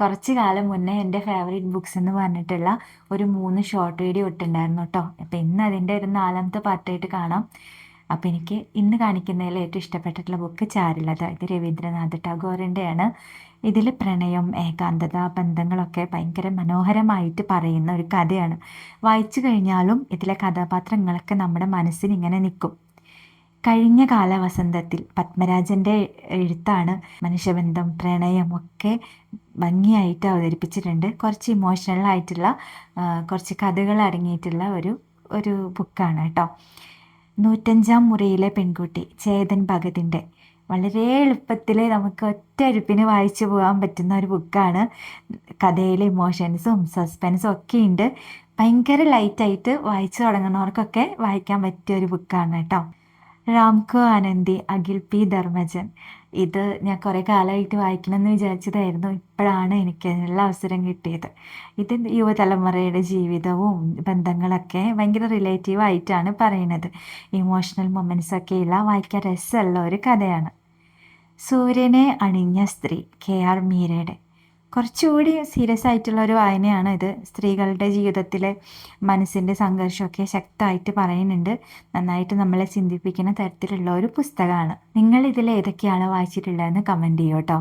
കുറച്ച് കാലം മുന്നേ എൻ്റെ ഫേവറേറ്റ് ബുക്സ് എന്ന് പറഞ്ഞിട്ടുള്ള ഒരു 3 ഷോർട്ട് വീഡിയോ ഇട്ടുണ്ടായിരുന്നു കേട്ടോ. അപ്പോൾ ഇന്ന് അതിൻ്റെ ഒരു 4ാമത്തെ പാർട്ടായിട്ട് കാണാം. അപ്പോൾ എനിക്ക് ഇന്ന് കാണിക്കുന്നതിൽ ഏറ്റവും ഇഷ്ടപ്പെട്ടിട്ടുള്ള ബുക്ക് ചാരുലത. ഇത് രവീന്ദ്രനാഥ് ടാഗോറിൻ്റെയാണ്. ഇതിൽ പ്രണയം, ഏകാന്തത, ബന്ധങ്ങളൊക്കെ ഭയങ്കര മനോഹരമായിട്ട് പറയുന്ന ഒരു കഥയാണ്. വായിച്ചു കഴിഞ്ഞാലും ഇതിലെ കഥാപാത്രങ്ങളൊക്കെ നമ്മുടെ മനസ്സിന് ഇങ്ങനെ നിൽക്കും. കഴിഞ്ഞ കാല വസന്തത്തിൽ പത്മരാജൻ്റെ എഴുത്താണ്. മനുഷ്യബന്ധം, പ്രണയം ഒക്കെ ഭംഗിയായിട്ട് അവതരിപ്പിച്ചിട്ടുണ്ട്. കുറച്ച് ഇമോഷണൽ ആയിട്ടുള്ള കുറച്ച് കഥകൾ അടങ്ങിയിട്ടുള്ള ഒരു ബുക്കാണ് കേട്ടോ. 105-ാം മുറിയിലെ പെൺകുട്ടി, ചേതൻ ഭഗതിൻ്റെ വളരെ എളുപ്പത്തിൽ നമുക്ക് ഒറ്റ അരിപ്പിന് വായിച്ചു പോകാൻ പറ്റുന്ന ഒരു ബുക്കാണ്. കഥയിലെ ഇമോഷൻസും സസ്പെൻസും ഒക്കെ ഉണ്ട്. ഭയങ്കര ലൈറ്റായിട്ട് വായിച്ചു തുടങ്ങുന്നവർക്കൊക്കെ വായിക്കാൻ പറ്റിയ ഒരു ബുക്കാണ് കേട്ടോ. രാംകോ ആനന്ദി, അഖിൽ പി ധർമ്മജൻ. ഇത് ഞാൻ കുറേ കാലമായിട്ട് വായിക്കണമെന്ന് വിചാരിച്ചതായിരുന്നു. ഇപ്പോഴാണ് എനിക്ക് അതിനുള്ള അവസരം കിട്ടിയത്. ഇത് യുവതലമുറയുടെ ജീവിതവും ബന്ധങ്ങളൊക്കെ ഭയങ്കര റിലേറ്റീവ് ആയിട്ടാണ് പറയുന്നത്. ഇമോഷണൽ മൊമെൻറ്റ്സൊക്കെയുള്ള വായിക്കാൻ രസമുള്ള ഒരു കഥയാണ്. സൂര്യനെ അണിഞ്ഞ സ്ത്രീ, KR മീരയുടെ കുറച്ചുകൂടി സീരിയസ് ആയിട്ടുള്ള ഒരു വായനയാണ് ഇത്. സ്ത്രീകളുടെ ജീവിതത്തിലെ മനസ്സിൻ്റെ സംഘർഷമൊക്കെ ശക്തമായിട്ട് പറയുന്നുണ്ട്. നന്നായിട്ട് നമ്മളെ ചിന്തിപ്പിക്കുന്ന തരത്തിലുള്ള ഒരു പുസ്തകമാണ്. നിങ്ങൾ ഇതിൽ ഏതൊക്കെയാണ് വായിച്ചിട്ടുള്ളതെന്ന് കമൻറ്റ് ചെയ്യൂ കേട്ടോ.